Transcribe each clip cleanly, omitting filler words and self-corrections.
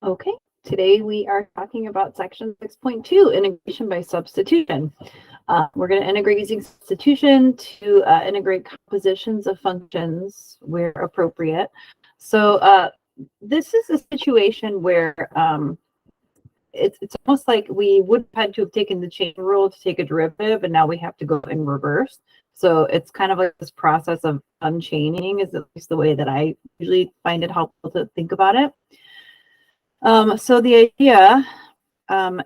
Okay, today we are talking about section 6.2, integration by substitution. We're going to integrate using substitution to integrate compositions of functions where appropriate. So this is a situation where it's almost like we would have had to have taken the chain rule to take a derivative, and now we have to go in reverse. So it's kind of like this process of unchaining is at least the way that I usually find it helpful to think about it. So the idea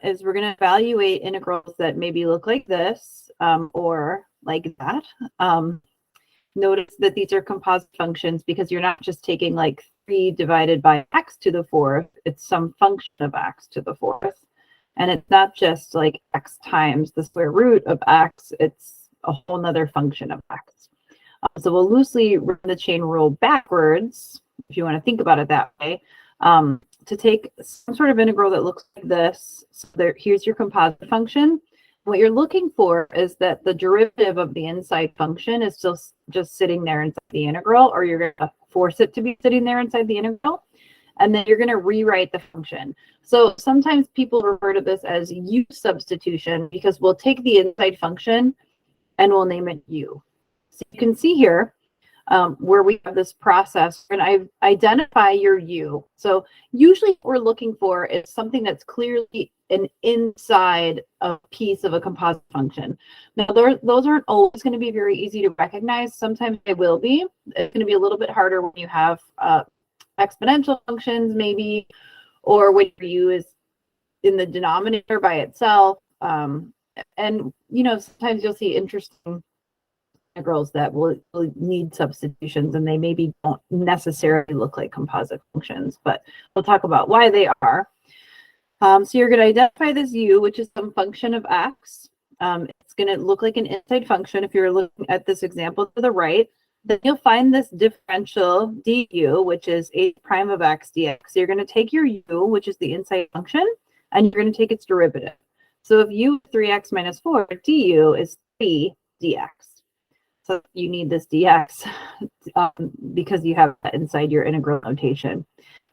is we're going to evaluate integrals that maybe look like this or like that. Notice that these are composite functions because you're not just taking like 3 divided by x to the 4th. It's some function of x to the 4th. And it's not just like x times the square root of x. It's a whole nother function of x. So we'll loosely run the chain rule backwards, if you want to think about it that way. To take some sort of integral that looks like this. So here's your composite function. What you're looking for is that the derivative of the inside function is still just sitting there inside the integral, or you're going to force it to be sitting there inside the integral, and then you're going to rewrite the function. So sometimes people refer to this as u substitution because we'll take the inside function and we'll name it u. So you can see here, where we have this process and I identify your u. So usually what we're looking for is something that's clearly an inside a piece of a composite function. Now, those aren't always going to be very easy to recognize. Sometimes they will be. It's going to be a little bit harder when you have exponential functions maybe, or when your u is in the denominator by itself. And, you know, sometimes you'll see interesting integrals that will need substitutions, and they maybe don't necessarily look like composite functions, but we'll talk about why they are. So you're going to identify this u, which is some function of x. It's going to look like an inside function if you're looking at this example to the right. Then you'll find this differential du, which is a prime of x dx. So you're going to take your u, which is the inside function, and you're going to take its derivative. So if u is 3x minus 4, du is 3 dx. So you need this dx because you have that inside your integral notation.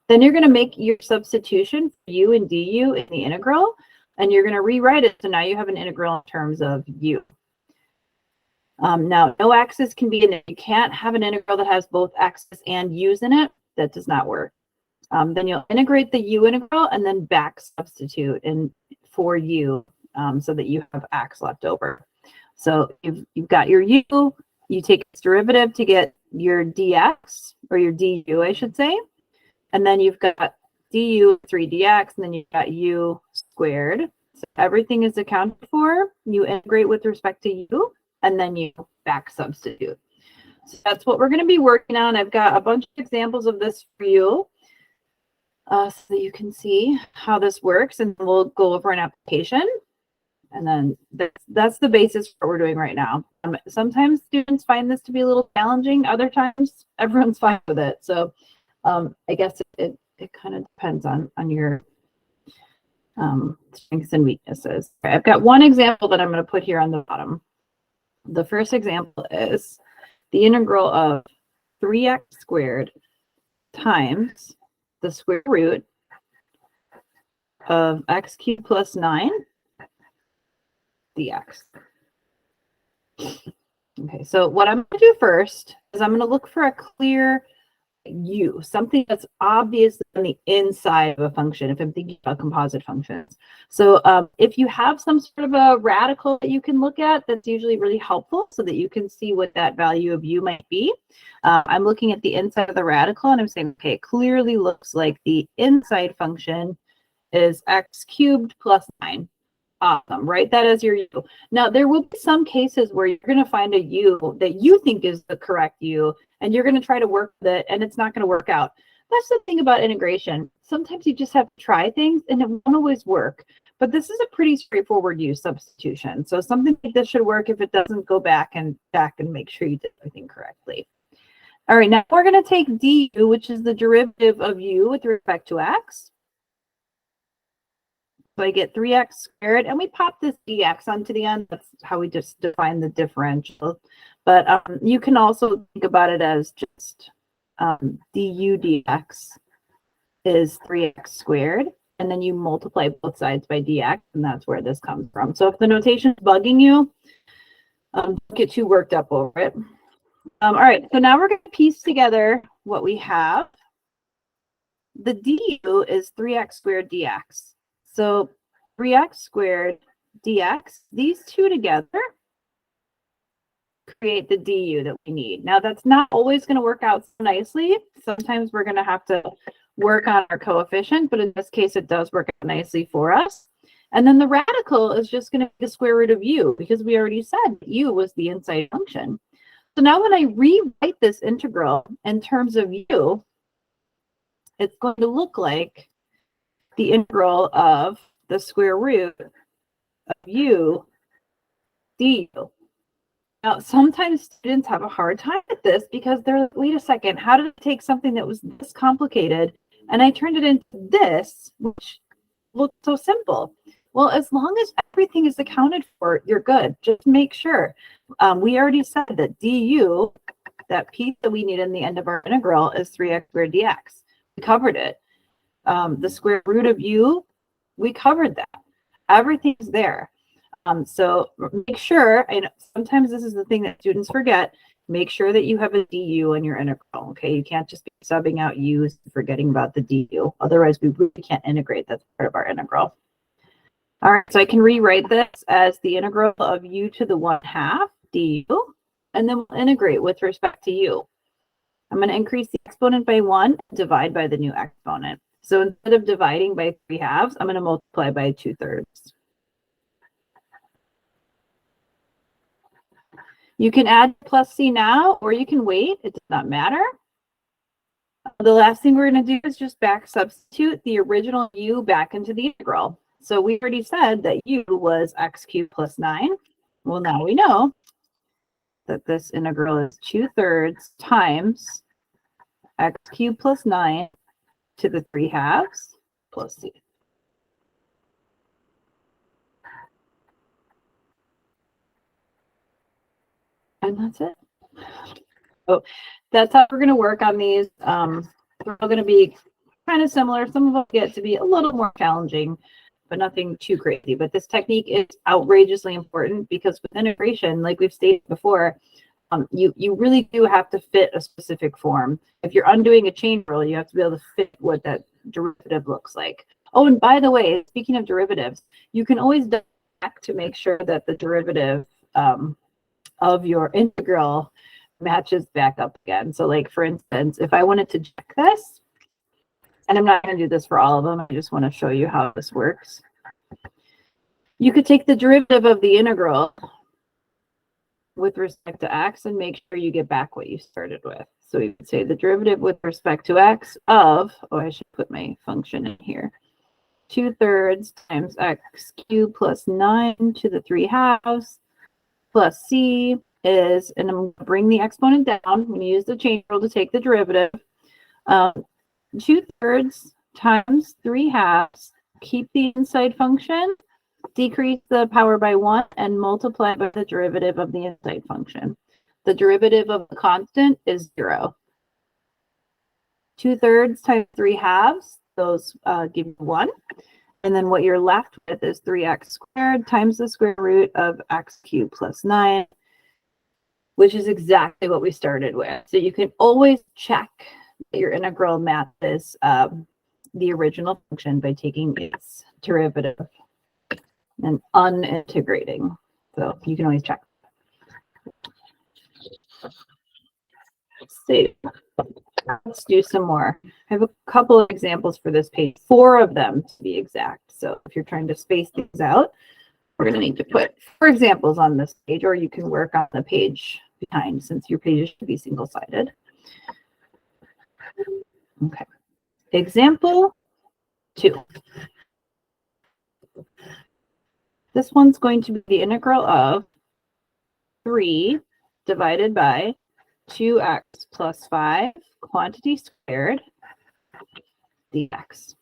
Then you're going to make your substitution for u and du in the integral, and you're going to rewrite it. So now you have an integral in terms of u. Now, no x's can be in it. You can't have an integral that has both x's and u's in it. That does not work. Then you'll integrate the u integral and then back substitute for u so that you have x left over. So you've got your u, you take its derivative to get your dx, or your du, I should say. And then you've got du 3dx, and then you've got u squared. So everything is accounted for. You integrate with respect to u, and then you back substitute. So that's what we're going to be working on. I've got a bunch of examples of this for you so that you can see how this works, and we'll go over an application. And then that's the basis for what we're doing right now. Sometimes students find this to be a little challenging. Other times, everyone's fine with it. So I guess it kind of depends on your strengths and weaknesses. Okay, I've got one example that I'm going to put here on the bottom. The first example is the integral of 3x squared times the square root of x cubed plus 9 dx. Okay, so what I'm going to do first is I'm going to look for a clear u, something that's obviously on the inside of a function if I'm thinking about composite functions. So if you have some sort of a radical that you can look at, that's usually really helpful so that you can see what that value of u might be. I'm looking at the inside of the radical and I'm saying, okay, it clearly looks like the inside function is x cubed plus 9. Awesome, write that as your u. Now, there will be some cases where you're going to find a u that you think is the correct u, and you're going to try to work with it, and it's not going to work out. That's the thing about integration. Sometimes you just have to try things, and it won't always work. But this is a pretty straightforward u substitution. So something like this should work if it doesn't go back and make sure you did everything correctly. All right, now we're going to take du, which is the derivative of u with respect to x. So I get 3x squared, and we pop this dx onto the end. That's how we just define the differential. But you can also think about it as just du dx is 3x squared, and then you multiply both sides by dx, and that's where this comes from. So if the notation is bugging you, don't get too worked up over it. All right, so now we're going to piece together what we have. The du is 3x squared dx. So 3x squared dx, these two together create the du that we need. Now, that's not always going to work out so nicely. Sometimes we're going to have to work on our coefficient, but in this case, it does work out nicely for us. And then the radical is just going to be the square root of u, because we already said u was the inside function. So now when I rewrite this integral in terms of u, it's going to look like the integral of the square root of u du. Now, sometimes students have a hard time with this because they're like, wait a second, how did I take something that was this complicated and I turned it into this, which looked so simple? Well, as long as everything is accounted for, you're good. Just make sure. We already said that du, that piece that we need in the end of our integral, is 3x squared dx. We covered it. The square root of u, we covered that. Everything's there. So make sure, and sometimes this is the thing that students forget, make sure that you have a du in your integral, okay? You can't just be subbing out u's and forgetting about the du. Otherwise, we really can't integrate. That's part of our integral. All right, so I can rewrite this as the integral of u to the 1/2 du, and then we'll integrate with respect to u. I'm going to increase the exponent by 1, divide by the new exponent. So instead of dividing by 3/2, I'm going to multiply by 2/3. You can add plus c now, or you can wait. It does not matter. The last thing we're going to do is just back substitute the original u back into the integral. So we already said that u was x cubed plus 9. Well, now we know that this integral is 2/3 times x cubed plus 9 to the 3/2 plus c. And that's it. So that's how we're going to work on these. They're all going to be kind of similar. Some of them get to be a little more challenging, but nothing too crazy. But this technique is outrageously important because with integration, like we've stated before, you really do have to fit a specific form. If you're undoing a chain rule, you have to be able to fit what that derivative looks like. Oh, and by the way, speaking of derivatives, you can always double check to make sure that the derivative of your integral matches back up again. So like, for instance, if I wanted to check this, and I'm not going to do this for all of them, I just want to show you how this works. You could take the derivative of the integral with respect to x and make sure you get back what you started with. So we could say the derivative with respect to x of, oh, I should put my function in here, 2/3 times x cubed plus 9 to the 3/2 plus c is, and I'm going to bring the exponent down. I'm going to use the chain rule to take the derivative. 2/3 times 3/2, keep the inside function, decrease the power by 1, and multiply by the derivative of the inside function. The derivative of the constant is 0. 2/3 times 3/2, those give you 1. And then what you're left with is 3x squared times the square root of x cubed plus 9, which is exactly what we started with. So you can always check that your integral matches the original function by taking its derivative and unintegrating. So you can always check. Let's see. Let's do some more. I have a couple of examples for this page, 4 of them to be exact. So if you're trying to space things out, we're going to need to put 4 examples on this page, or you can work on the page behind since your pages should be single-sided. Okay. Example 2. This one's going to be the integral of 3 divided by 2x plus 5 quantity squared dx.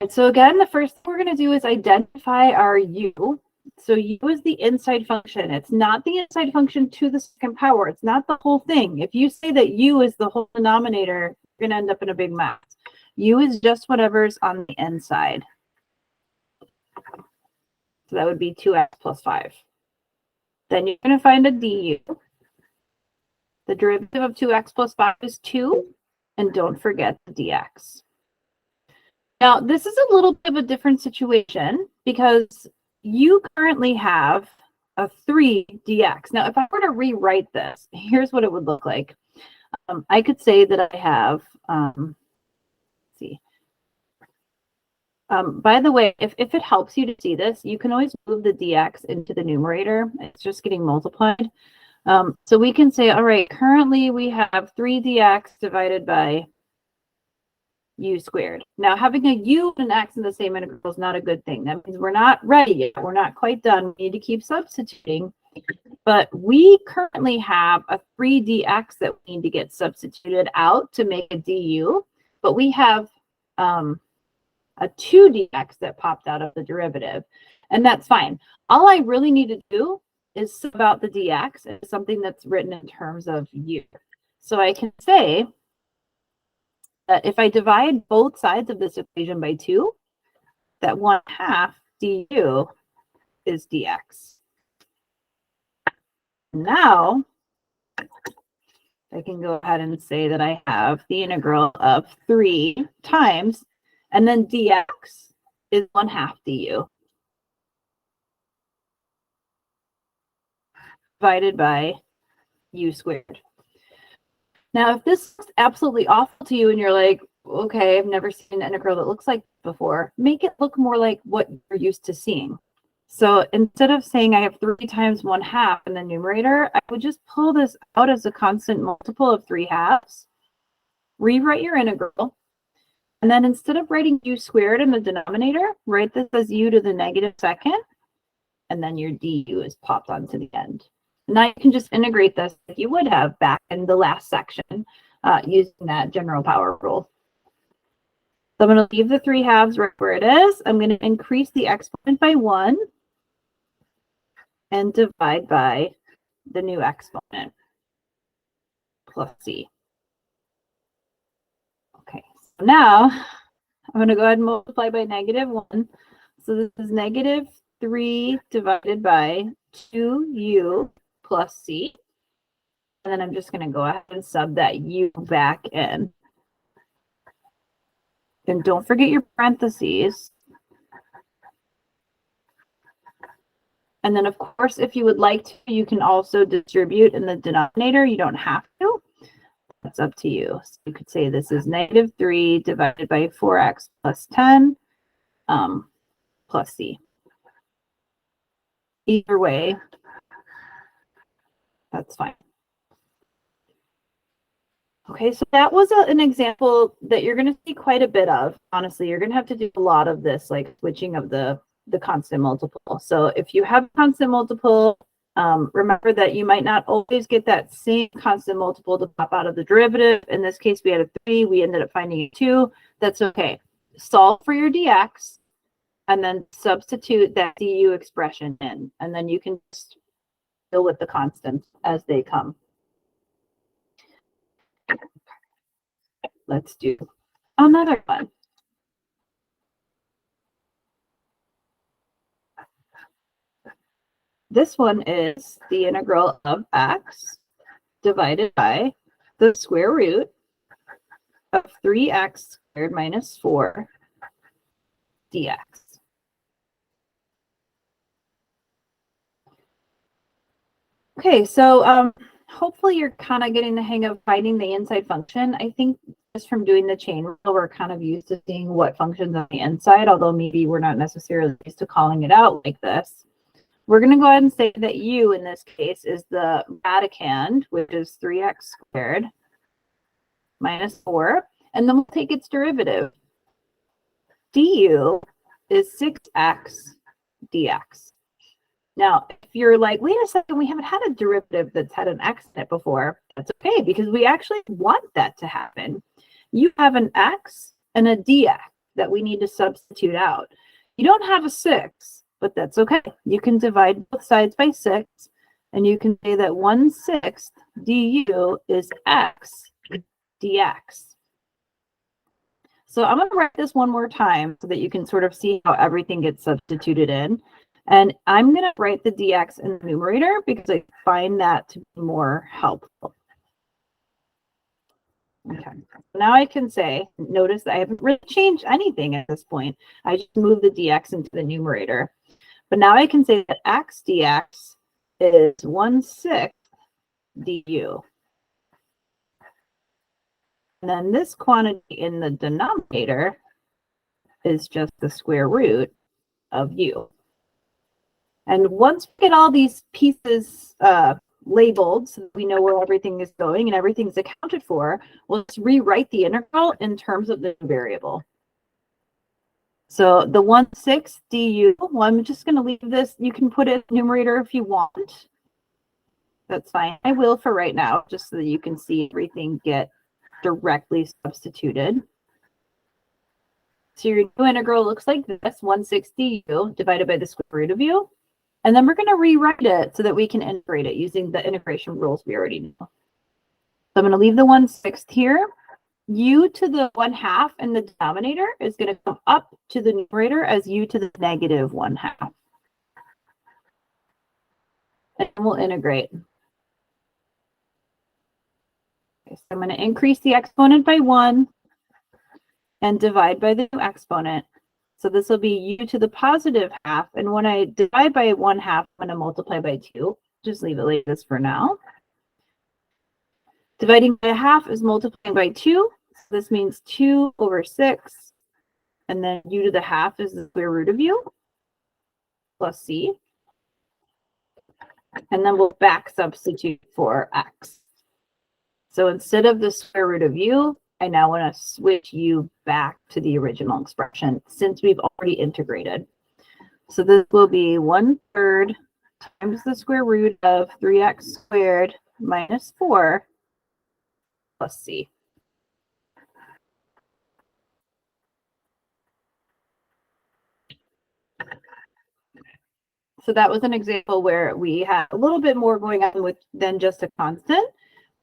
Right, so again, the first thing we're going to do is identify our u. So u is the inside function. It's not the inside function to the second power. It's not the whole thing. If you say that u is the whole denominator, you're going to end up in a big mess. U is just whatever's on the inside. So that would be 2x plus 5. Then you're going to find a du. The derivative of 2x plus 5 is 2. And don't forget the dx. Now, this is a little bit of a different situation because you currently have a 3 dx. Now, if I were to rewrite this, here's what it would look like. I could say that I have, let's see. By the way, if it helps you to see this, you can always move the dx into the numerator. It's just getting multiplied. So we can say, all right, currently we have 3 dx divided by u squared. Now, having a u and an x in the same integral is not a good thing. That means we're not ready yet. We're not quite done. We need to keep substituting. But we currently have a 3 dx that we need to get substituted out to make a du. But we have a 2 dx that popped out of the derivative. And that's fine. All I really need to do is sub out the dx as something that's written in terms of u. So I can say that if I divide both sides of this equation by 2, that 1/2 du is dx. Now, I can go ahead and say that I have the integral of 3 times, and then dx is 1/2 du divided by u squared. Now, if this looks absolutely awful to you and you're like, okay, I've never seen an integral that looks like this before, make it look more like what you're used to seeing. So instead of saying I have 3 times 1/2 in the numerator, I would just pull this out as a constant multiple of 3/2, rewrite your integral, and then instead of writing u squared in the denominator, write this as u to the -2nd, and then your du is popped onto the end. Now you can just integrate this like you would have back in the last section using that general power rule. So I'm going to leave the 3/2 right where it is. I'm going to increase the exponent by 1 and divide by the new exponent plus c. Okay, so now I'm going to go ahead and multiply by -1. So this is -3 divided by 2u plus c. And then I'm just going to go ahead and sub that u back in. And don't forget your parentheses. And then, of course, if you would like to, you can also distribute in the denominator. You don't have to. That's up to you. So you could say this is -3 divided by 4x plus 10 plus c. Either way, that's fine. Okay, so that was an example that you're going to see quite a bit of. Honestly, you're going to have to do a lot of this, like switching of the constant multiple. So if you have constant multiple, remember that you might not always get that same constant multiple to pop out of the derivative. In this case, we had a 3. We ended up finding a 2. That's okay. Solve for your dx, and then substitute that du expression in. And then you can just deal with the constants as they come. Let's do another one. This one is the integral of x divided by the square root of 3x squared minus 4 dx. Okay, so hopefully you're kind of getting the hang of finding the inside function. I think just from doing the chain rule, we're kind of used to seeing what functions on the inside, although maybe we're not necessarily used to calling it out like this. We're going to go ahead and say that u in this case is the radicand, which is 3x squared minus 4, and then we'll take its derivative. Du is 6x dx. Now, if you're like, wait a second, we haven't had a derivative that's had an x in it before, that's okay, because we actually want that to happen. You have an x and a dx that we need to substitute out. You don't have a 6, but that's okay. You can divide both sides by 6, and you can say that 1/6 du is x dx. So I'm going to write this one more time so that you can sort of see how everything gets substituted in. And I'm going to write the dx in the numerator because I find that to be more helpful. Okay, now I can say, notice that I haven't really changed anything at this point. I just moved the dx into the numerator. But now I can say that x dx is 1/6 du. And then this quantity in the denominator is just the square root of u. And once we get all these pieces labeled so we know where everything is going and everything's accounted for, we'll just rewrite the integral in terms of the variable. So the 1/6 du, well, I'm just going to leave this. You can put it in the numerator if you want. That's fine. I will for right now, just so that you can see everything get directly substituted. So your new integral looks like this, 1/6 du divided by the square root of u. And then we're going to rewrite it so that we can integrate it using the integration rules we already know. So I'm going to leave the 1/6 here. U to the 1/2 in the denominator is going to come up to the numerator as u to the negative 1/2. And we'll integrate. Okay, so I'm going to increase the exponent by 1 and divide by the new exponent. So this will be u to the positive half. And when I divide by 1/2, I'm going to multiply by 2. Just leave it like this for now. Dividing by 1/2 is multiplying by 2. So this means 2/6. And then u to the 1/2 is the square root of u plus c. And then we'll back substitute for x. So instead of the square root of u, I now want to switch u back to the original expression since we've already integrated. So this will be 1/3 times the square root of 3x squared minus 4 plus c. So that was an example where we had a little bit more going on with than just a constant,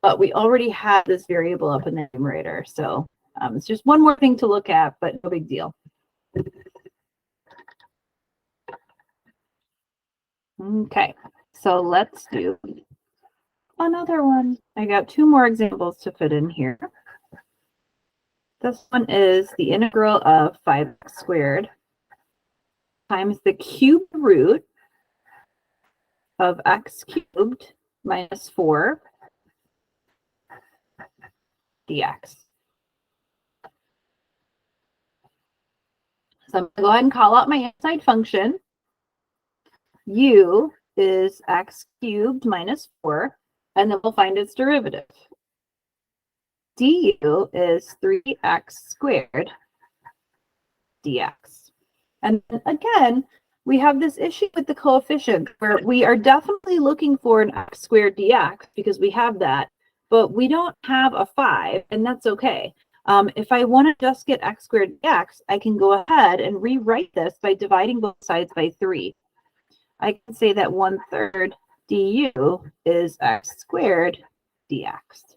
but we already had this variable up in the numerator. So it's just one more thing to look at, but no big deal. Okay, so let's do another one. I got 2 more examples to fit in here. This one is the integral of 5x squared times the cube root of x cubed minus 4 dx. So I'm going to go ahead and call out my inside function. U is x cubed minus 4, and then we'll find its derivative. Du is 3x squared dx. And again, we have this issue with the coefficient where we are definitely looking for an x squared dx because we have that, but we don't have a 5, and that's okay. If I want to just get x squared dx, I can go ahead and rewrite this by dividing both sides by 3. I can say that 1/3 du is x squared dx.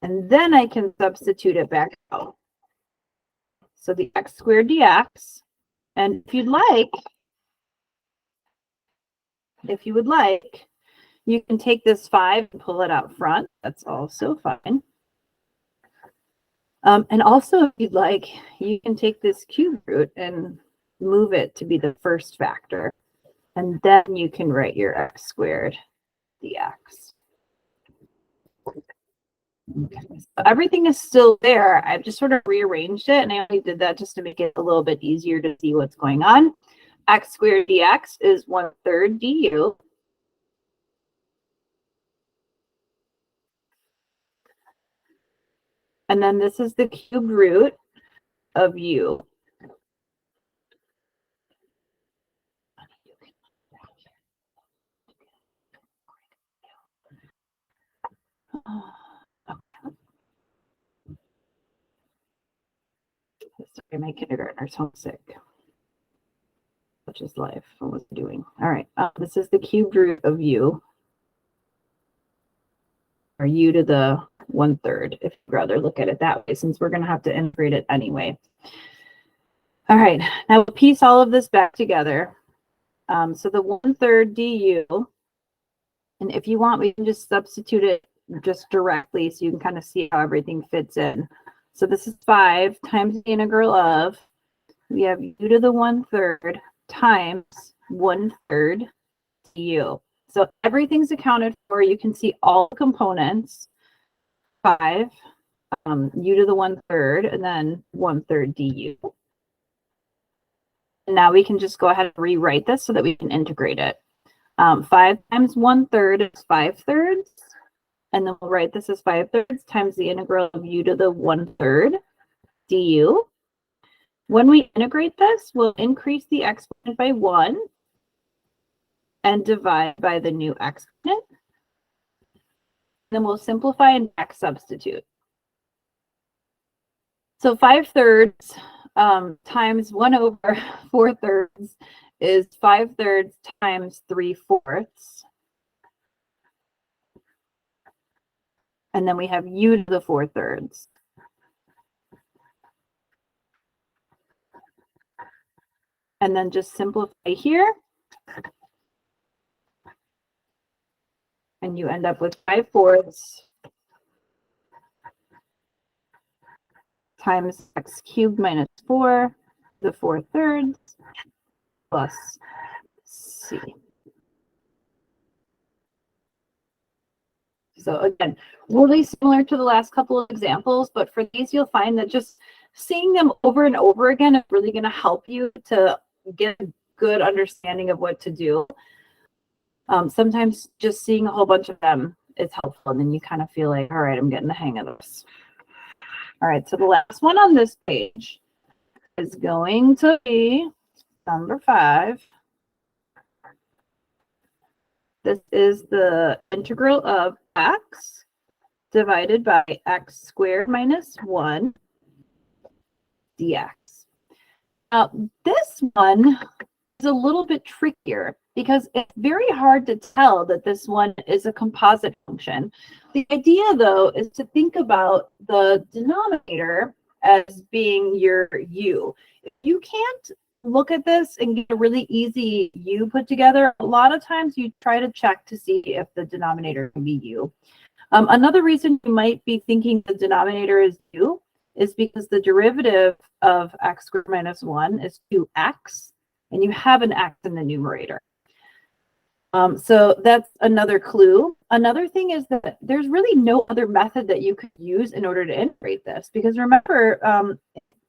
And then I can substitute it back out. So the x squared dx, and if you would like, you can take this 5 and pull it out front. That's also fine. And also, if you'd like, you can take this cube root and move it to be the first factor. And then you can write your x squared dx. Okay. So everything is still there. I've just sort of rearranged it, and I only did that just to make it a little bit easier to see what's going on. X squared dx is 1/3 du. And then this is the cube root of u. Sorry, my kindergartner's homesick, which is life. What was I doing? All right, this is the cube root of u. or u to the 1/3, if you'd rather look at it that way, since we're going to have to integrate it anyway. All right, now we'll piece all of this back together. So the 1/3 du, and if you want, we can just substitute it just directly so you can kind of see how everything fits in. So this is 5 times the integral of, we have u to the 1/3 times 1/3 du. So everything's accounted for. You can see all the components, 5, u to the 1/3, and then 1/3 du. And now we can just go ahead and rewrite this so that we can integrate it. 5 times 1/3 is 5/3. And then we'll write this as 5/3 times the integral of u to the 1/3 du. When we integrate this, we'll increase the exponent by 1 and divide by the new exponent. Then we'll simplify and back substitute. So 5/3 times 1/4 is 5/3 times 3/4. And then we have u to the 4/3. And then just simplify here. And you end up with 5/4 times x cubed minus 4 to the 4/3 plus c. So again, really similar to the last couple of examples, but for these, you'll find that just seeing them over and over again is really going to help you to get a good understanding of what to do. Sometimes just seeing a whole bunch of them is helpful, and then you kind of feel like, all right, I'm getting the hang of this. All right, so the last one on this page is going to be number 5. This is the integral of x divided by x squared minus 1 dx. Now, this one is a little bit trickier because it's very hard to tell that this one is a composite function. The idea, though, is to think about the denominator as being your u. If you can't look at this and get a really easy u put together, a lot of times you try to check to see if the denominator can be u. Another reason you might be thinking the denominator is u is because the derivative of x squared minus 1 is 2x, and you have an x in the numerator. So that's another clue. Another thing is that there's really no other method that you could use in order to integrate this, because remember,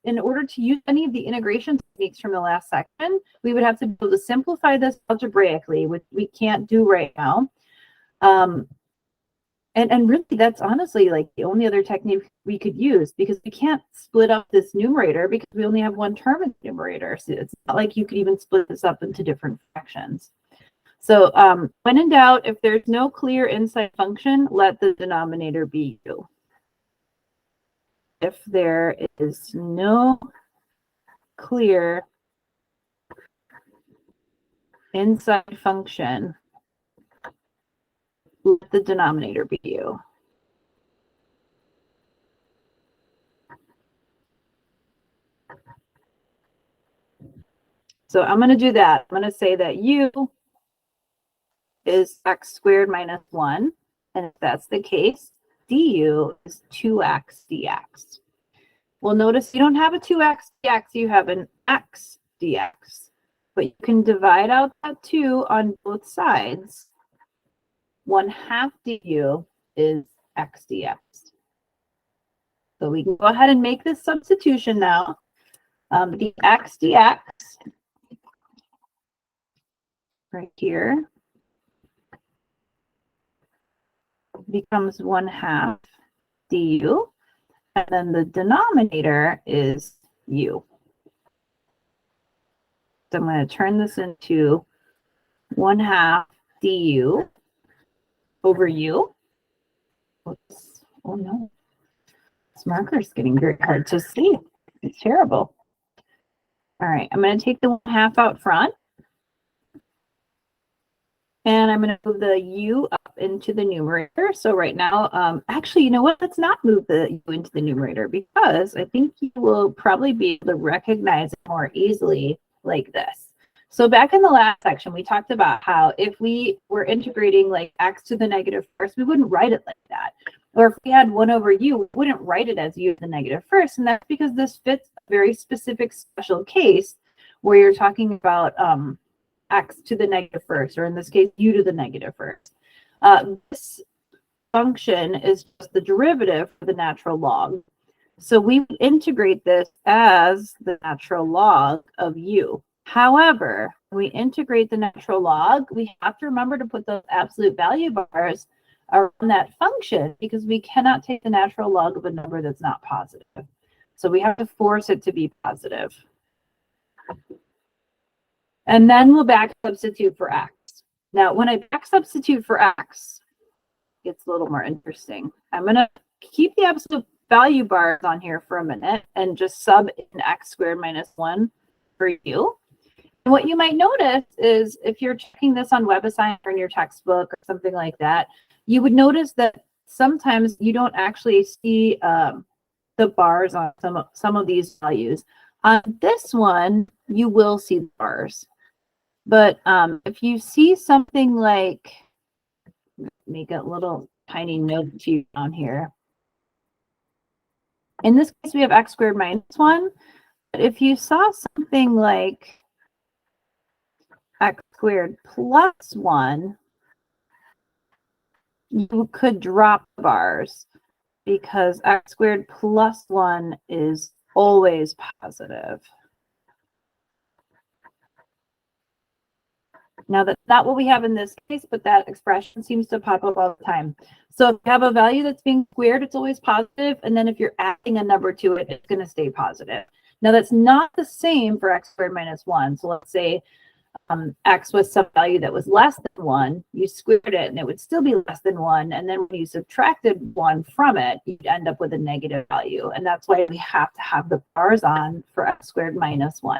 in order to use any of the integration techniques from the last section, we would have to be able to simplify this algebraically, which we can't do right now. And really, that's honestly like the only other technique we could use, because we can't split up this numerator because we only have one term in the numerator. So it's not like you could even split this up into different fractions. So when in doubt, if there's no clear inside function, let the denominator be u. If there is no clear inside function, let the denominator be u. So I'm going to do that. I'm going to say that u is x squared minus 1. And if that's the case, du is 2x dx. Well, notice you don't have a 2x dx, you have an x dx. But you can divide out that 2 on both sides. 1/2 du is x dx. So we can go ahead and make this substitution now. The x dx right here becomes 1/2 du, and then the denominator is u. So I'm going to turn this into 1/2 du over u. Oops. Oh no, this marker is getting very hard to see. It's terrible. All right, I'm going to take the 1/2 out front. And I'm going to move the u up into the numerator. So right now, actually, you know what? Let's not move the u into the numerator because I think you will probably be able to recognize it more easily like this. So back in the last section, we talked about how if we were integrating like x to the negative first, we wouldn't write it like that. Or if we had 1 over u, we wouldn't write it as u to the negative first. And that's because this fits a very specific special case where you're talking about x to the negative first, or in this case, u to the negative first. This function is just the derivative for the natural log. So we integrate this as the natural log of u. However, when we integrate the natural log, we have to remember to put those absolute value bars around that function because we cannot take the natural log of a number that's not positive. So we have to force it to be positive. And then we'll back substitute for x. Now, when I back substitute for x, it gets a little more interesting. I'm going to keep the absolute value bars on here for a minute and just sub in x squared minus 1 for u. And what you might notice is if you're checking this on WebAssign or in your textbook or something like that, you would notice that sometimes you don't actually see the bars on some of these values. On this one, you will see the bars. But if you see something like, make a little tiny note to you down here. In this case, we have x squared minus 1. But if you saw something like x squared plus 1, you could drop the bars because x squared plus 1 is always positive. Now, that's not what we have in this case, but that expression seems to pop up all the time. So if you have a value that's being squared, it's always positive. And then if you're adding a number to it, it's going to stay positive. Now, that's not the same for x squared minus 1. So let's say x was some value that was less than 1. You squared it, and it would still be less than 1. And then when you subtracted 1 from it, you'd end up with a negative value. And that's why we have to have the bars on for x squared minus 1.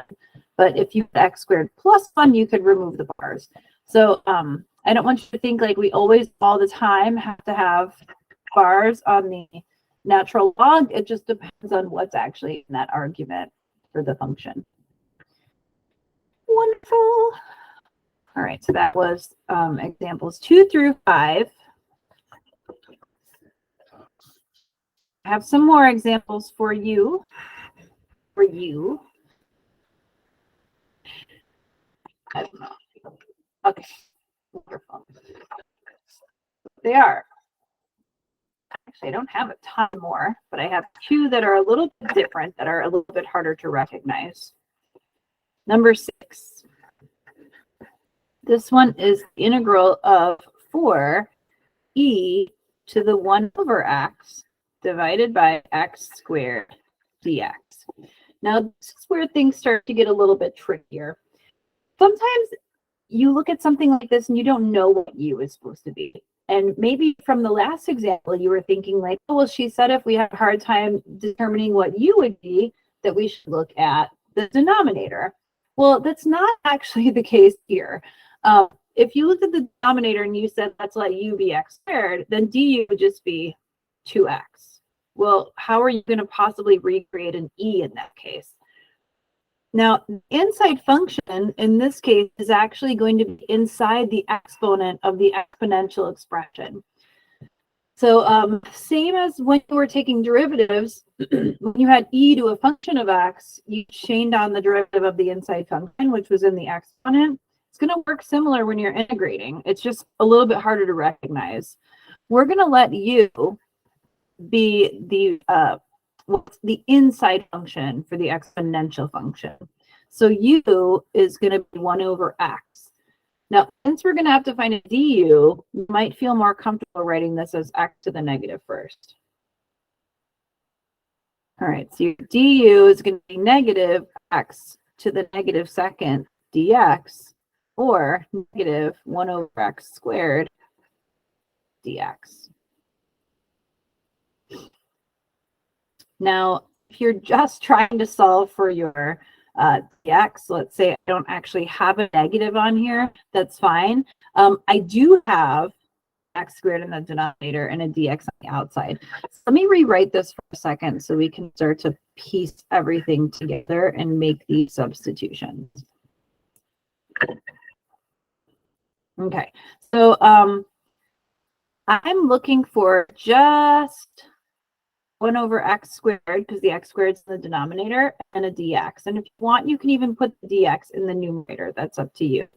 But if you had x squared plus 1, you could remove the bars. So I don't want you to think like we always, all the time, have to have bars on the natural log. It just depends on what's actually in that argument for the function. Wonderful. All right, so that was examples 2 through 5. I have some more examples for you. I don't know. Okay, wonderful. They are. Actually, I don't have a ton more, but I have 2 that are a little bit different, that are a little bit harder to recognize. Number 6. This one is the integral of 4e to the 1 over x divided by x squared dx. Now, this is where things start to get a little bit trickier. Sometimes you look at something like this and you don't know what u is supposed to be. And maybe from the last example, you were thinking like, oh, well, she said if we have a hard time determining what u would be, that we should look at the denominator. Well, that's not actually the case here. If you looked at the denominator and you said let's let u be x squared, then du would just be 2x. Well, how are you going to possibly recreate an e in that case? Now, the inside function in this case is actually going to be inside the exponent of the exponential expression. So same as when you were taking derivatives, when you had e to a function of x, you chained on the derivative of the inside function, which was in the exponent. It's going to work similar when you're integrating. It's just a little bit harder to recognize. We're going to let u be the inside function for the exponential function. So u is going to be 1 over x. Now, since we're going to have to find a du, you might feel more comfortable writing this as x to the negative first. All right, so your du is going to be negative x to the negative second dx, or negative 1 over x squared dx. Now, if you're just trying to solve for your dx. Let's say I don't actually have a negative on here. That's fine. I do have x squared in the denominator and a dx on the outside. So let me rewrite this for a second so we can start to piece everything together and make these substitutions. Okay, so I'm looking for just 1 over x squared, because the x squared is in the denominator, and a dx. And if you want, you can even put the dx in the numerator. That's up to you.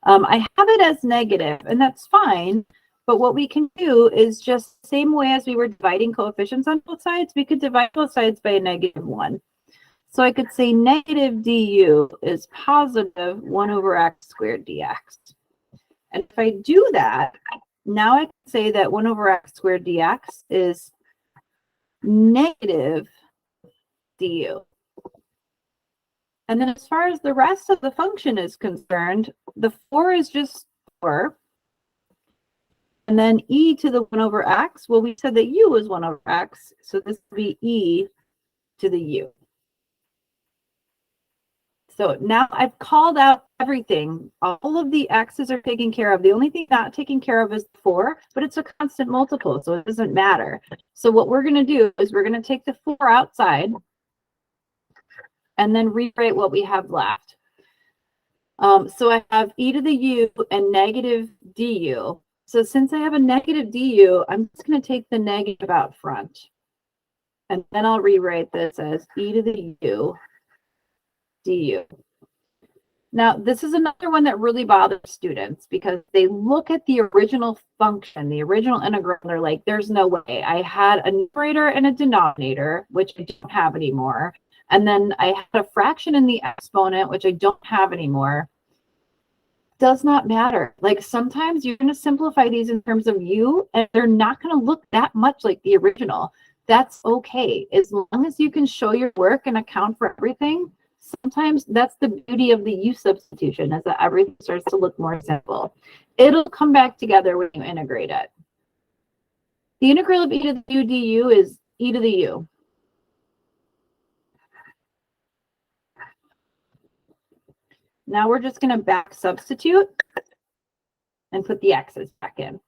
I have it as negative, and that's fine. But what we can do is just the same way as we were dividing coefficients on both sides, we could divide both sides by a -1. So I could say negative du is positive 1 over x squared dx. And if I do that, now I can say that 1 over x squared dx is negative du. And then as far as the rest of the function is concerned, the 4 is just 4. And then e to the 1 over x, well, we said that u was 1 over x, so this would be e to the u. So now I've called out everything. All of the x's are taken care of. The only thing not taken care of is 4, but it's a constant multiple, so it doesn't matter. So what we're going to do is we're going to take the 4 outside and then rewrite what we have left. So I have e to the u and negative du. So since I have a negative du, I'm just going to take the negative out front. And then I'll rewrite this as e to the u du. Now, this is another one that really bothers students because they look at the original function, the original integral, and they're like, there's no way. I had a numerator and a denominator, which I don't have anymore. And then I had a fraction in the exponent, which I don't have anymore. Does not matter. Like sometimes you're going to simplify these in terms of u, and they're not going to look that much like the original. That's okay. As long as you can show your work and account for everything. Sometimes that's the beauty of the u substitution, is that everything starts to look more simple. It'll come back together when you integrate it. The integral of e to the u du is e to the u. Now we're just going to back substitute and put the x's back in.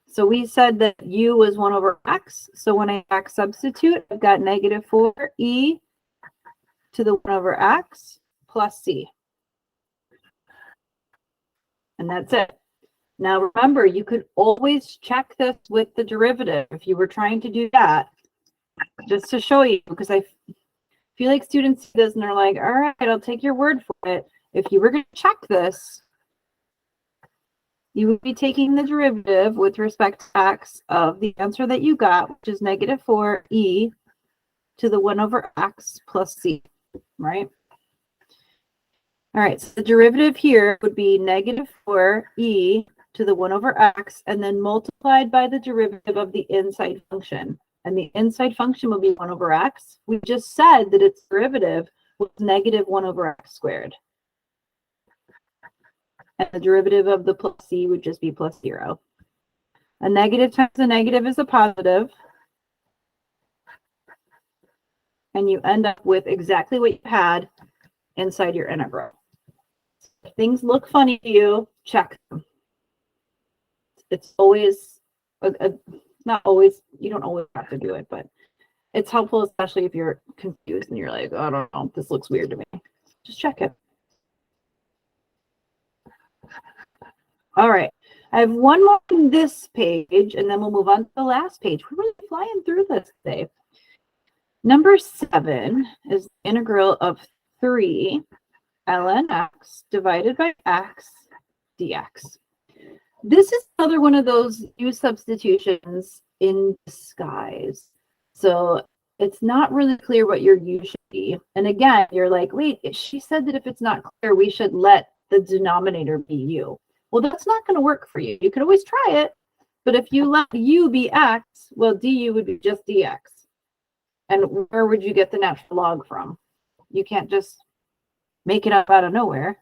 So we said that u was 1 over x. So when I back substitute, I've got negative 4e to the 1 over x plus c. And that's it. Now remember, you could always check this with the derivative if you were trying to do that, just to show you, because I feel like students see this and they're like, all right, I'll take your word for it. If you were going to check this, you would be taking the derivative with respect to x of the answer that you got, which is negative 4e to the 1 over x plus c, right? All right, so the derivative here would be negative 4e to the 1 over x, and then multiplied by the derivative of the inside function. And the inside function will be 1 over x. We just said that its derivative was negative 1 over x squared. And the derivative of the plus c would just be plus 0. A negative times a negative is a positive. And you end up with exactly what you had inside your integral. If things look funny to you, check them. It's always, not always, you don't always have to do it, but it's helpful, especially if you're confused and you're like, oh, I don't know, this looks weird to me. Just check it. All right, I have one more on this page, and then we'll move on to the last page. We're really flying through this today. Number 7 is the integral of 3 ln x divided by x dx. This is another one of those u substitutions in disguise. So it's not really clear what your u should be. And again, you're like, wait, she said that if it's not clear, we should let the denominator be u. Well, that's not going to work for you. You could always try it, but if you let u be x, well, du would be just dx. And where would you get the natural log from? You can't just make it up out of nowhere.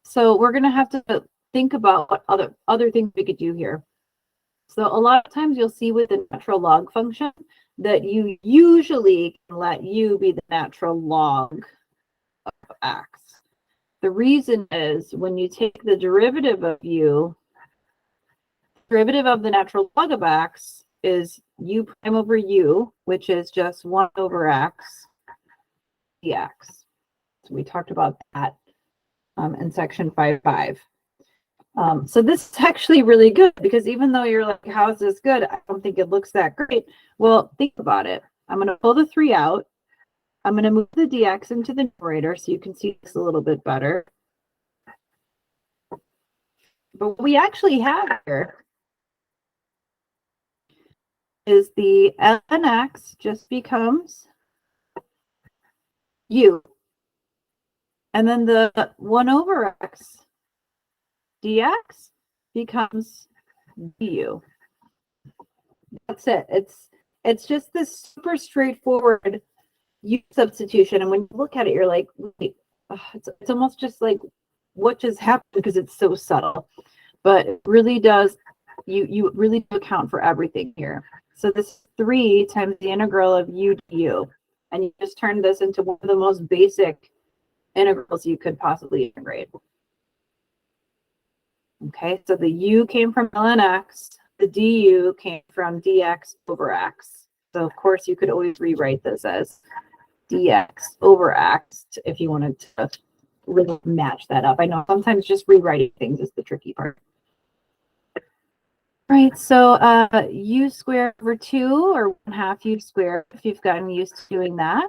So we're going to have to think about what other things we could do here. So a lot of times you'll see with the natural log function that you usually can let u be the natural log of x. The reason is when you take the derivative of u, derivative of the natural log of x is u prime over u, which is just 1 over x dx. So we talked about that in section 5.5. So this is actually really good because even though you're like, how is this good? I don't think it looks that great. Well, think about it. I'm going to pull the 3 out. I'm going to move the dx into the numerator so you can see this a little bit better. But what we actually have here is the ln x just becomes u. And then the 1 over x dx becomes du. That's it. It's just this super straightforward u substitution. And when you look at it, you're like, wait, it's almost just like what just happened because it's so subtle. But it really does, you really do account for everything here. So this 3 times the integral of u du. And you just turn this into one of the most basic integrals you could possibly integrate. Okay, so the u came from ln x, the du came from dx over x. So of course you could always rewrite this as dx over x if you wanted to really match that up. I know sometimes just rewriting things is the tricky part. Right, so u squared over 2 or 1/2 u squared, if you've gotten used to doing that,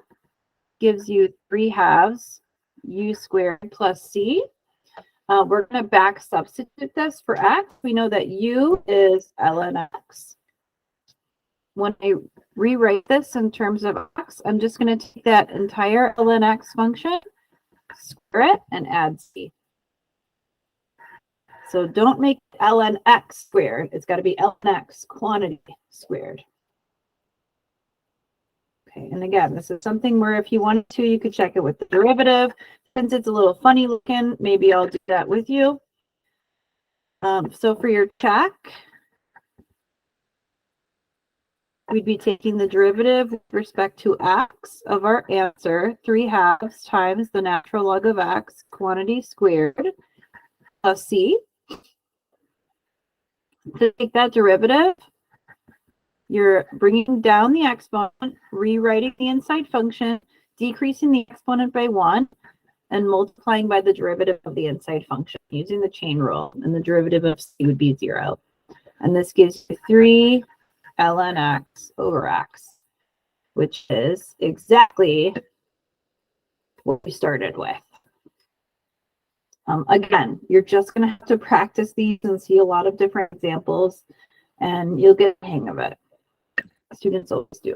gives you 3/2 u squared plus c. We're going to back substitute this for x. We know that u is ln x. When I rewrite this in terms of x, I'm just going to take that entire ln x function, square it, and add c. So don't make ln x squared. It's got to be ln x quantity squared. Okay, and again, this is something where if you wanted to, you could check it with the derivative. Since it's a little funny looking, maybe I'll do that with you. So for your check, we'd be taking the derivative with respect to x of our answer, 3/2 times the natural log of x, quantity squared, plus c. To take that derivative, you're bringing down the exponent, rewriting the inside function, decreasing the exponent by 1, and multiplying by the derivative of the inside function using the chain rule, and the derivative of c would be 0. And this gives you 3 ln x over x, which is exactly what we started with. Again, you're just going to have to practice these and see a lot of different examples, and you'll get the hang of it. Students always do.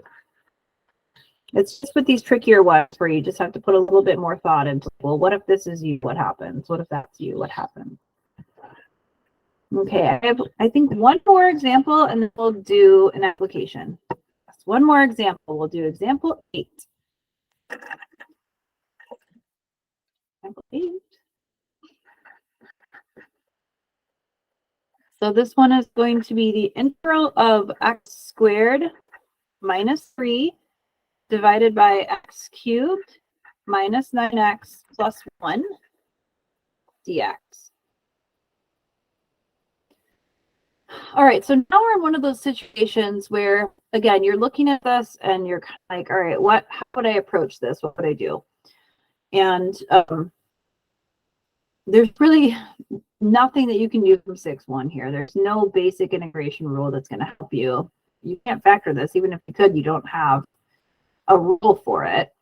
It's just with these trickier ones where you just have to put a little bit more thought into, well, what if this is you? What happens? What if that's you? What happens? Okay, I have, I think, one more example, and then we'll do an application. One more example. We'll do example 8. Example 8. So this one is going to be the integral of x squared minus 3 divided by x cubed minus 9x plus 1 dx. All right, so now we're in one of those situations where, again, you're looking at this and you're kind of like, all right, how would I approach this? What would I do? And there's really nothing that you can do from 6.1 here. There's no basic integration rule that's going to help you. You can't factor this. Even if you could, you don't have a rule for it.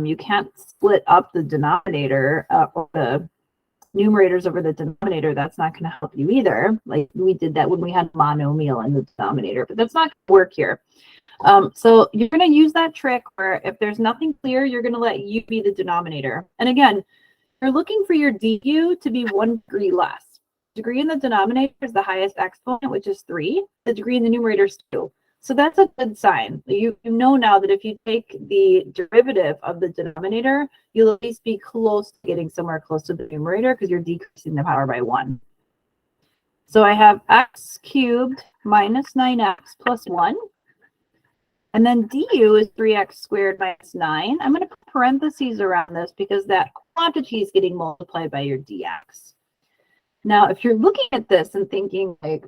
You can't split up the denominator or the numerators over the denominator. That's not going to help you either. Like we did that when we had monomial in the denominator, but that's not going to work here. So you're going to use that trick where if there's nothing clear, you're going to let u be the denominator. And again, you're looking for your du to be 1 degree less. Degree in the denominator is the highest exponent, which is 3. The degree in the numerator is 2. So that's a good sign. You know now that if you take the derivative of the denominator, you'll at least be close to getting somewhere close to the numerator because you're decreasing the power by 1. So I have x cubed minus 9x plus 1. And then du is 3x squared minus 9. I'm going to put parentheses around this because that quantity is getting multiplied by your dx. Now, if you're looking at this and thinking like,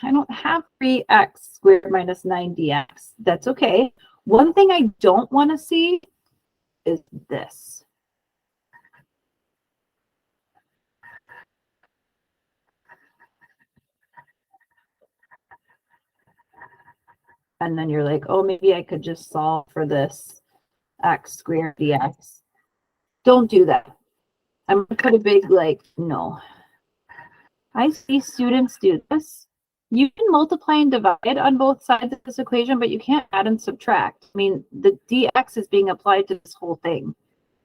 I don't have 3x squared minus 9 dx, that's okay. One thing I don't want to see is this. And then you're like, oh, maybe I could just solve for this x squared dx. Don't do that. I'm going to put a big like, no. I see students do this. You can multiply and divide on both sides of this equation, but you can't add and subtract. I mean, the dx is being applied to this whole thing.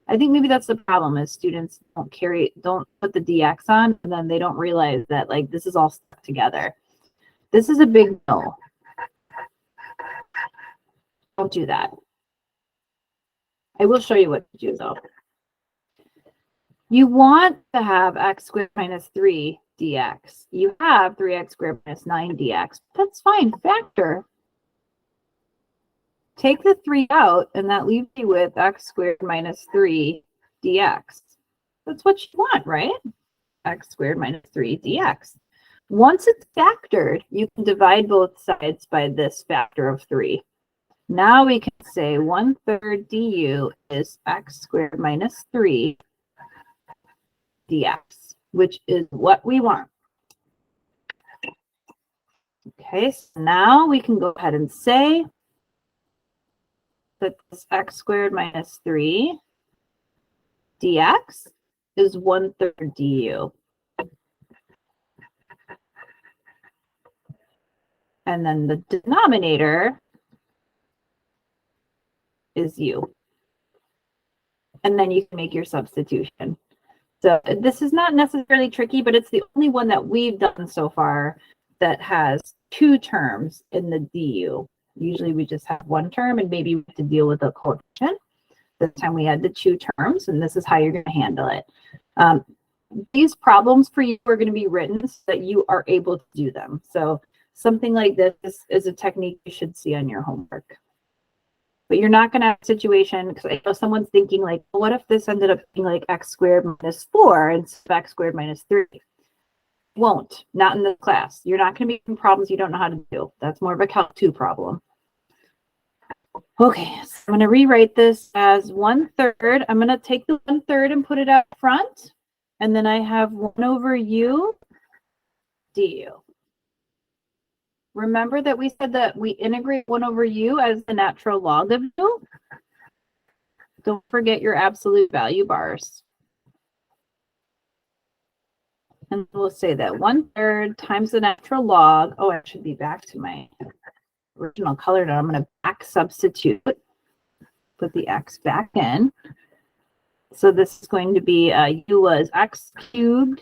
I think maybe that's the problem is students don't put the dx on, and then they don't realize that like this is all stuck together. This is a big no. Don't do that. I will show you what to do though. You want to have x squared minus 3 dx. You have 3x squared minus 9 dx. That's fine. Factor. Take the 3 out, and that leaves you with x squared minus 3 dx. That's what you want, right? X squared minus 3 dx. Once it's factored, you can divide both sides by this factor of 3. Now we can say 1/3 du is x squared minus 3 dx, which is what we want. Okay, so now we can go ahead and say that this x squared minus 3 dx is 1/3 du. And then the denominator is u. And then you can make your substitution. So this is not necessarily tricky, but it's the only one that we've done so far that has 2 terms in the du. Usually we just have 1 term and maybe we have to deal with a coefficient. This time we had the 2 terms, and this is how you're going to handle it. These problems for you are going to be written so that you are able to do them. So something like this is a technique you should see on your homework. But you're not going to have a situation, because I know someone's thinking like, well, what if this ended up being like x squared minus 4 instead of x squared minus 3? Won't. Not in this class. You're not going to be doing problems you don't know how to do. That's more of a Calc 2 problem. Okay, so I'm going to rewrite this as 1/3. I'm going to take the 1/3 and put it up front. And then I have 1/u du. Remember that we said that we integrate 1/u as the natural log of u? Don't forget your absolute value bars. And we'll say that 1/3 times the natural log. Oh, I should be back to my original color now. I'm going to back substitute. Put the x back in. So this is going to be u was x cubed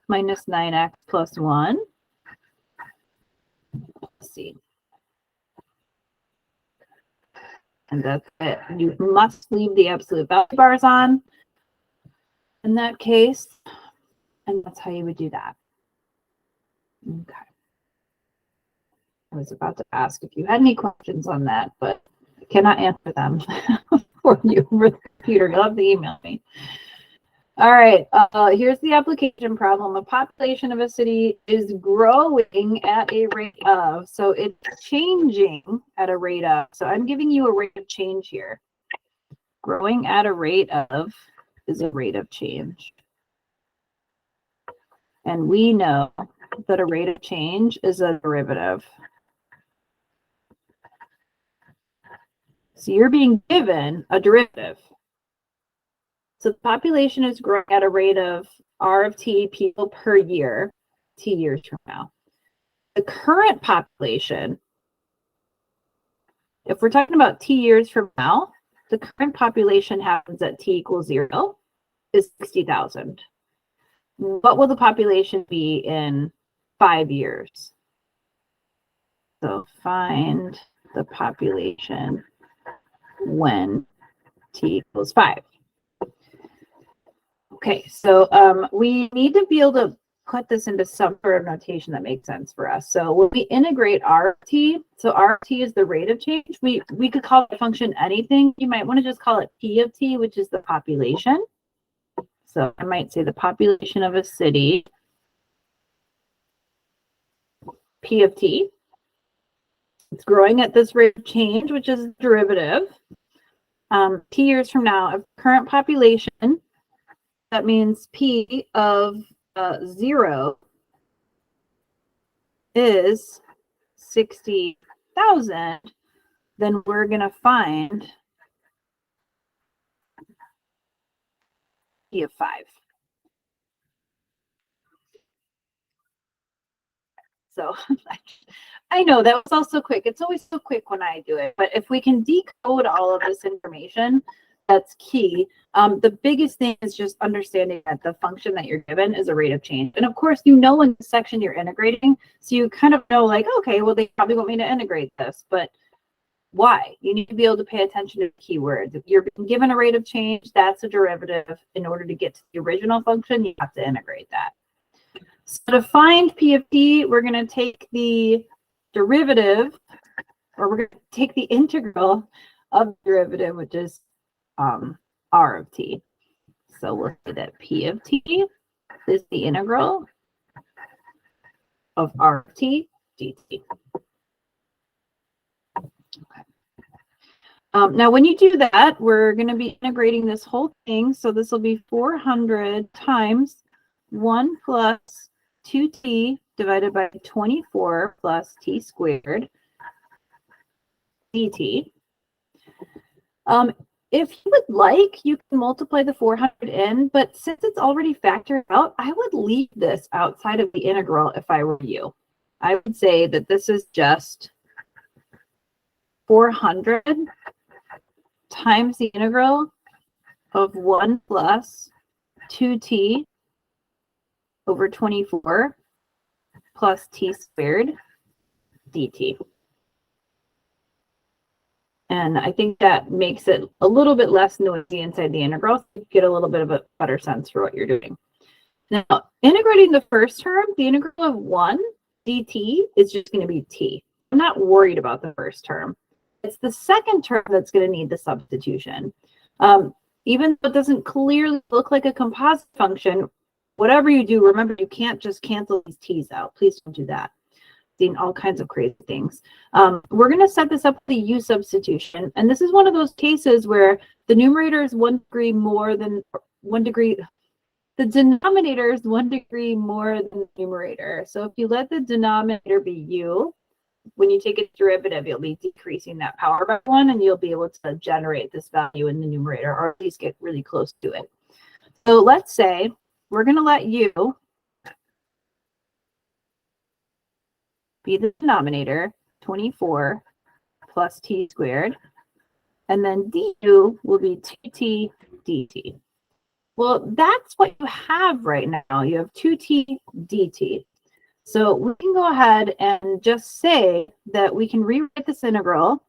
minus 9x plus 1. Let's see. And that's it. You must leave the absolute value bars on in that case. And that's how you would do that. Okay. I was about to ask if you had any questions on that, but I cannot answer them for you over the computer. You'll have to email me. All right, here's the application problem. A population of a city is growing at a rate of, so it's changing at a rate of, so I'm giving you a rate of change here. Growing at a rate of is a rate of change. And we know that a rate of change is a derivative. So you're being given a derivative. So the population is growing at a rate of R of t people per year, t years from now. The current population, if we're talking about t years from now, the current population happens at t equals 0 is 60,000. What will the population be in 5 years? So find the population when t equals 5. Okay, so we need to be able to put this into some sort of notation that makes sense for us. So when we integrate R of t, so R of t is the rate of change. We could call the function anything. You might want to just call it P of t, which is the population. So I might say the population of a city, P of t. It's growing at this rate of change, which is derivative. T years from now, of current population, that means P of 0 is 60,000, then we're going to find P of 5. So I know that was also quick. It's always so quick when I do it. But if we can decode all of this information, that's key. The biggest thing is just understanding that the function that you're given is a rate of change. And of course, you know in the section you're integrating, so you kind of know like, okay, well, they probably want me to integrate this, but why? You need to be able to pay attention to keywords. If you're being given a rate of change, that's a derivative. In order to get to the original function, you have to integrate that. So to find P of t, we're going to take the derivative, or we're going to take the integral of the derivative, which is R of t. So we'll say that P of t is the integral of R of t dt. Okay. Now, when you do that, we're going to be integrating this whole thing. So this will be 400 times 1 plus 2t divided by 24 plus t squared dt. If you would like, you can multiply the 400 in, but since it's already factored out, I would leave this outside of the integral if I were you. I would say that this is just 400 times the integral of 1 plus 2t over 24 plus t squared dt. And I think that makes it a little bit less noisy inside the integral, so you get a little bit of a better sense for what you're doing. Now, integrating the first term, the integral of 1 dt is just going to be t. I'm not worried about the first term. It's the second term that's going to need the substitution. Even though it doesn't clearly look like a composite function, whatever you do, remember you can't just cancel these t's out. Please don't do that. Seen all kinds of crazy things. We're going to set this up with the u substitution, and this is one of those cases where the numerator is 1 degree more than 1 degree. The denominator is 1 degree more than the numerator. So if you let the denominator be u, when you take a derivative, you'll be decreasing that power by 1, and you'll be able to generate this value in the numerator, or at least get really close to it. So let's say we're going to let u be the denominator, 24 plus t squared, and then du will be 2t dt. Well, that's what you have right now. You have 2t dt. So we can go ahead and just say that we can rewrite this integral.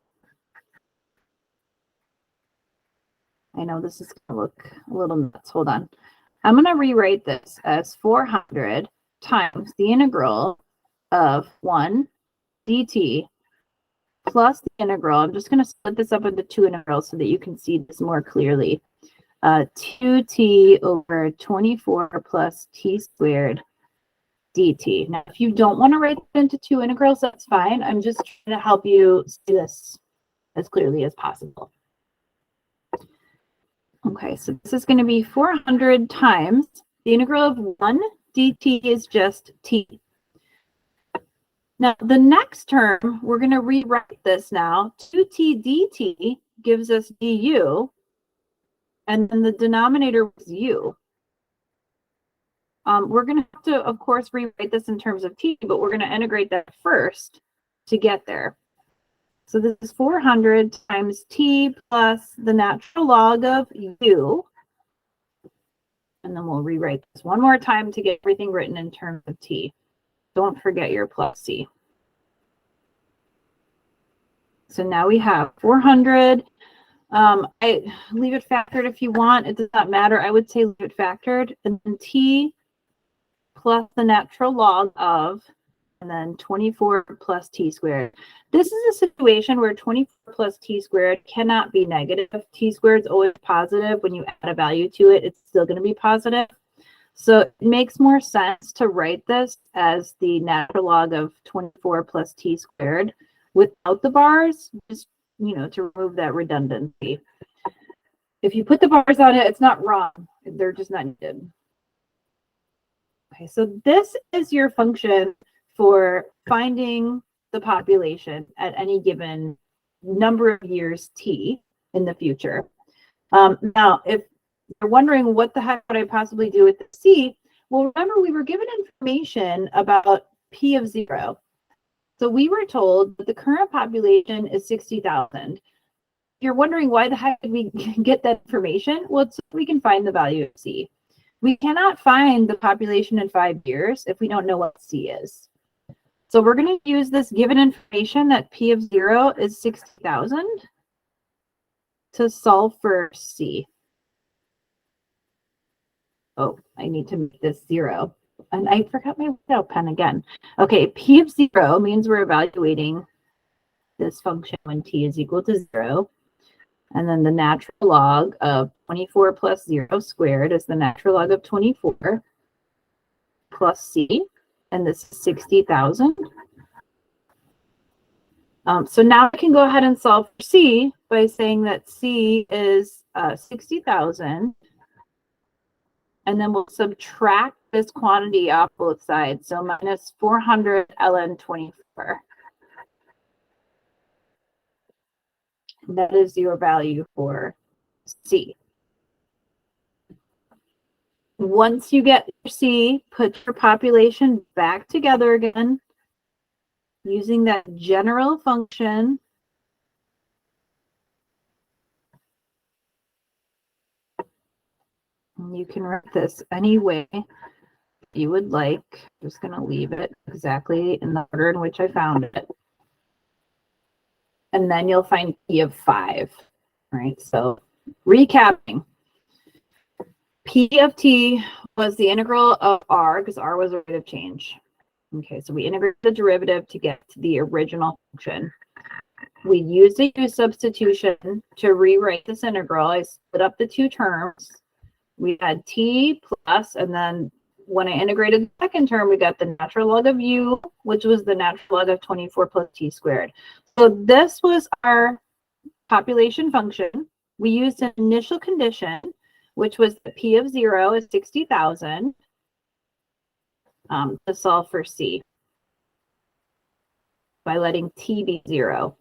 I know this is going to look a little nuts. Hold on. I'm going to rewrite this as 400 times the integral of 1 dt plus the integral. I'm just going to split this up into two integrals so that you can see this more clearly. 2t over 24 plus t squared dt. Now, if you don't want to write it into two integrals, that's fine. I'm just trying to help you see this as clearly as possible. Okay, so this is going to be 400 times the integral of 1 dt is just t. Now, the next term, we're going to rewrite this now. 2t dt gives us du, and then the denominator was u. We're going to have to, of course, rewrite this in terms of t, but we're going to integrate that first to get there. So this is 400 times t plus the natural log of u. And then we'll rewrite this one more time to get everything written in terms of t. Don't forget your plus c. So now we have 400. I leave it factored if you want. It does not matter. I would say leave it factored. And then t plus the natural log of, and then 24 plus t squared. This is a situation where 24 plus t squared cannot be negative. T squared is always positive. When you add a value to it, it's still going to be positive. So it makes more sense to write this as the natural log of 24 plus t squared without the bars, just, you know, to remove that redundancy. If you put the bars on it, it's not wrong. They're just not needed. Okay, so this is your function for finding the population at any given number of years t in the future. Now, if you're wondering what the heck would I possibly do with the c, well, remember we were given information about p of 0. So we were told that the current population is 60,000. You're wondering why the heck did we get that information? Well, it's so we can find the value of c. We cannot find the population in 5 years if we don't know what c is. So we're going to use this given information that p of 0 is 60,000 to solve for c. Oh, I need to make this 0. And I forgot my whiteout pen again. Okay, p of 0 means we're evaluating this function when t is equal to 0. And then the natural log of 24 plus 0 squared is the natural log of 24 plus c. And this is 60,000. So now I can go ahead and solve for c by saying that c is 60,000. And then we'll subtract this quantity off both sides. So minus 400 ln 24. That is your value for c. Once you get your c, put your population back together again using that general function. And you can write this any way you would like. I'm just going to leave it exactly in the order in which I found it. And then you'll find p of 5. All right, so recapping. P of t was the integral of r, because r was a rate of change. Okay, so we integrated the derivative to get to the original function. We used a use substitution to rewrite this integral. I split up the two terms. We had t plus, and then when I integrated the second term, we got the natural log of u, which was the natural log of 24 plus t squared. So this was our population function. We used an initial condition, which was the p of 0 is 60,000 to solve for c by letting t be 0.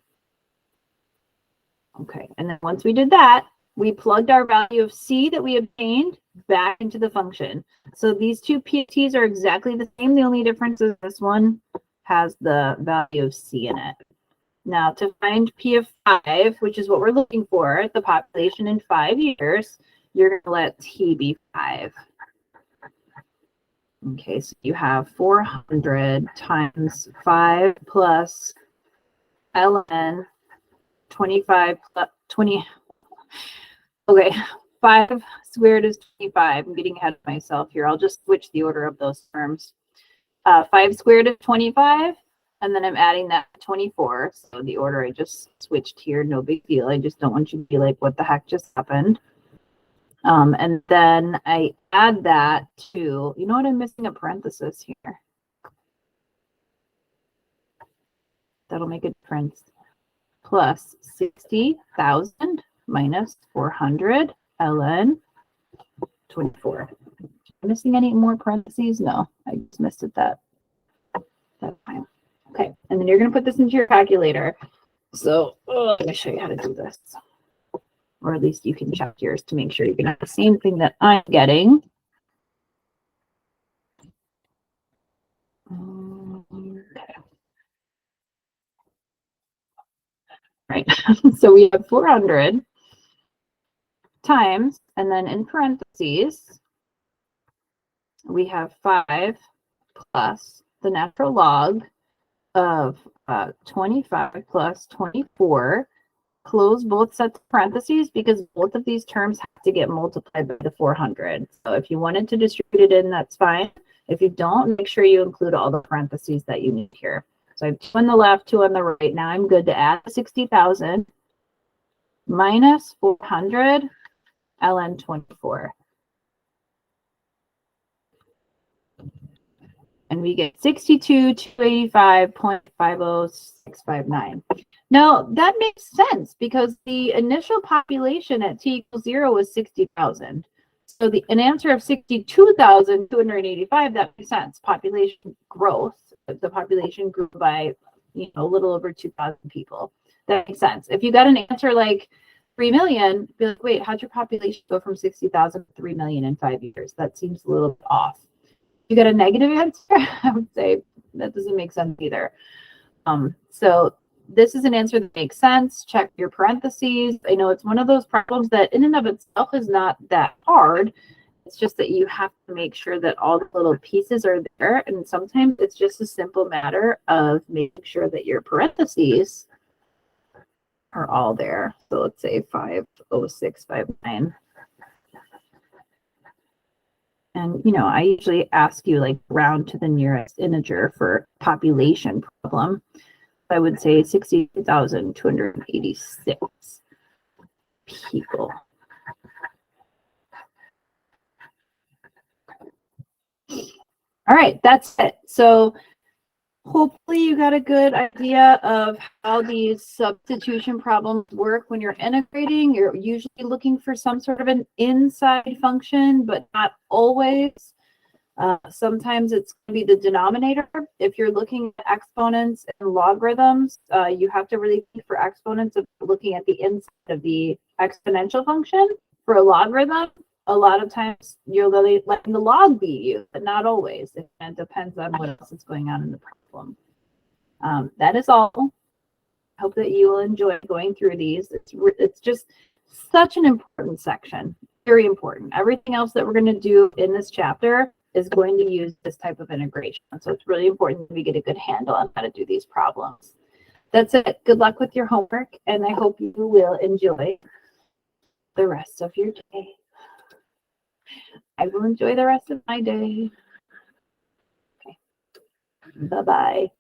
Okay, and then once we did that, we plugged our value of c that we obtained back into the function. So these two p of t's are exactly the same. The only difference is this one has the value of c in it. Now to find p of 5, which is what we're looking for, the population in 5 years, you're going to let t be 5. Okay, so you have 400 times 5 plus ln 25 plus 20. Okay, 5 squared is 25. I'm getting ahead of myself here. I'll just switch the order of those terms. 5 squared is 25, and then I'm adding that to 24. So the order I just switched here, no big deal. I just don't want you to be like, what the heck just happened? And then I add that to, you know what, I'm missing a parenthesis here. That'll make a difference. Plus 60,000 minus 400 ln 24. Am I missing any more parentheses? No, I just missed it that time. Okay, and then you're going to put this into your calculator. So let me show you how to do this. Or at least you can check yours to make sure you can have the same thing that I'm getting. Okay. Right, so we have 400 times, and then in parentheses, we have 5 plus the natural log of 25 plus 24. Close both sets of parentheses because both of these terms have to get multiplied by the 400. So if you wanted to distribute it in, that's fine. If you don't, make sure you include all the parentheses that you need here. So I have 2 on the left, 2 on the right. Now I'm good to add 60,000 minus 400 ln 24. And we get 62,285.50659. Now, that makes sense because the initial population at t equals 0 was 60,000. So an answer of 62,285, that makes sense. Population growth, the population grew by, a little over 2,000 people. That makes sense. If you got an answer like 3 million, be like, wait, how'd your population go from 60,000 to 3 million in 5 years? That seems a little bit off. You got a negative answer, I would say that doesn't make sense either. So this is an answer that makes sense. Check your parentheses. I know it's one of those problems that in and of itself is not that hard. It's just that you have to make sure that all the little pieces are there. And sometimes it's just a simple matter of making sure that your parentheses are all there. So let's say 50659. And, I usually ask you like round to the nearest integer for population problem. I would say 60,286 people. All right, that's it. So hopefully you got a good idea of how these substitution problems work when you're integrating. You're usually looking for some sort of an inside function, but not always. Sometimes it's going to be the denominator. If you're looking at exponents and logarithms, you have to really think for exponents of looking at the inside of the exponential function. For a logarithm, a lot of times you're really letting the log be used, but not always. It depends on what else is going on in the problem. That is all. I hope that you will enjoy going through these. It's just such an important section, very important. Everything else that we're going to do in this chapter is going to use this type of integration. So it's really important that we get a good handle on how to do these problems. That's it. Good luck with your homework, and I hope you will enjoy the rest of your day. I will enjoy the rest of my day. Okay. Bye-bye.